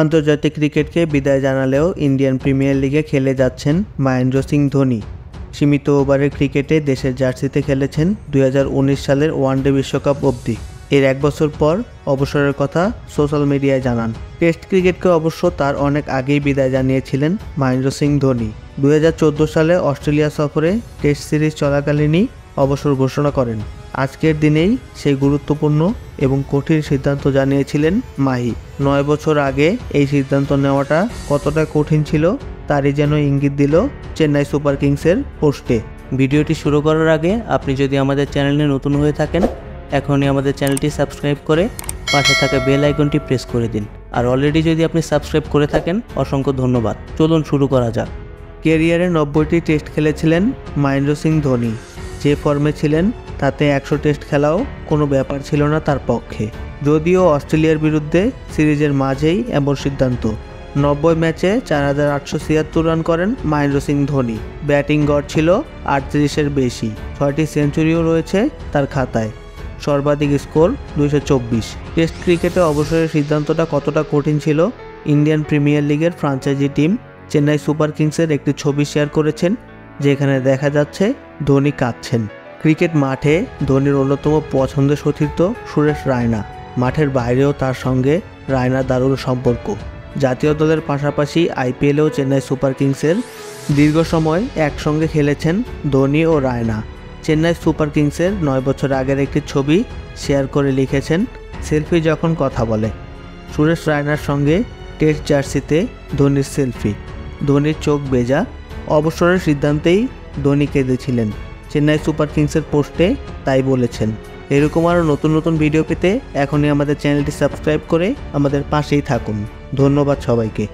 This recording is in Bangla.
আন্তর্জাতিক ক্রিকেটকে বিদায় জানালেও ইন্ডিয়ান প্রিমিয়ার লিগে খেলে যাচ্ছেন মহেন্দ্র সিং ধোনি। সীমিত ওভারের ক্রিকেটে দেশের জার্সিতে খেলেছেন 2019 সালের ওয়ানডে বিশ্বকাপ অবধি। এর এক বছর পর অবসরের কথা সোশ্যাল মিডিয়ায় জানান। টেস্ট ক্রিকেটকে অবশ্য তার অনেক আগেই বিদায় জানিয়েছিলেন মহেন্দ্র সিং ধোনি। 2014 সালে অস্ট্রেলিয়া সফরে টেস্ট সিরিজ চলাকালীনই অবসর ঘোষণা করেন। আজকের দিনেই সেই গুরুত্বপূর্ণ এবং কঠিন সিদ্ধান্ত জানিয়েছিলেন মাহি। 9 বছর আগে এই সিদ্ধান্ত নেওয়াটা কতটা কঠিন ছিল তারই যেন ইঙ্গিত দিল চেন্নাই সুপার কিংসের পোস্টে। ভিডিওটি শুরু করার আগে আপনি যদি আমাদের চ্যানেলে নতুন হয়ে থাকেন, এখনই আমাদের চ্যানেলটি সাবস্ক্রাইব করে পাশে থাকা বেল আইকনটি প্রেস করে দিন। আর অলরেডি যদি আপনি সাবস্ক্রাইব করে থাকেন, অসংখ্য ধন্যবাদ। চলুন শুরু করা যাক। ক্যারিয়ারে 90টি টেস্ট খেলেছিলেন মহেন্দ্র সিং ধোনি। যে ফর্মে ছিলেন তাতে 100 টেস্ট খেলাও কোনো ব্যাপার ছিল না তার পক্ষে। যদিও অস্ট্রেলিয়ার বিরুদ্ধে সিরিজের মাঝেই এমন সিদ্ধান্ত। 90 ম্যাচে 4876 রান করেন মহেন্দ্র সিং ধোনি। ব্যাটিং গড় ছিল 38-এর বেশি। 6টি সেঞ্চুরিও রয়েছে তার খাতায়। সর্বাধিক স্কোর 224। টেস্ট ক্রিকেটে অবসরের সিদ্ধান্তটা কতটা কঠিন ছিল ইন্ডিয়ান প্রিমিয়ার লিগের ফ্র্যাঞ্চাইজি টিম চেন্নাই সুপার কিংসের একটি ছবি শেয়ার করেছেন, যেখানে দেখা যাচ্ছে ধোনি কাঁদছেন। ক্রিকেট মাঠে ধোনির অন্যতম পছন্দের সতীর্থ সুরেশ রায়না। মাঠের বাইরেও তার সঙ্গে রায়নার দারুণ সম্পর্ক। জাতীয় দলের পাশাপাশি আইপিএলেও চেন্নাই সুপার কিংসের দীর্ঘ সময় একসঙ্গে খেলেছেন ধোনি ও রায়না। চেন্নাই সুপার কিংসের 9 বছর আগের একটি ছবি শেয়ার করে লিখেছেন, সেলফি যখন কথা বলে। সুরেশ রায়নার সঙ্গে টেস্ট জার্সিতে ধোনির সেলফি। ধোনির চোখ বেজা। অবসরের সিদ্ধান্তেই ধোনি কেঁদেছিলেন। চেন্নাই সুপার কিংসের পোস্টে তাই বলেছেন। এরকম আরও নতুন নতুন ভিডিও পেতে এখনই আমাদের চ্যানেলটি সাবস্ক্রাইব করে আমাদের পাশেই থাকুন। ধন্যবাদ সবাইকে।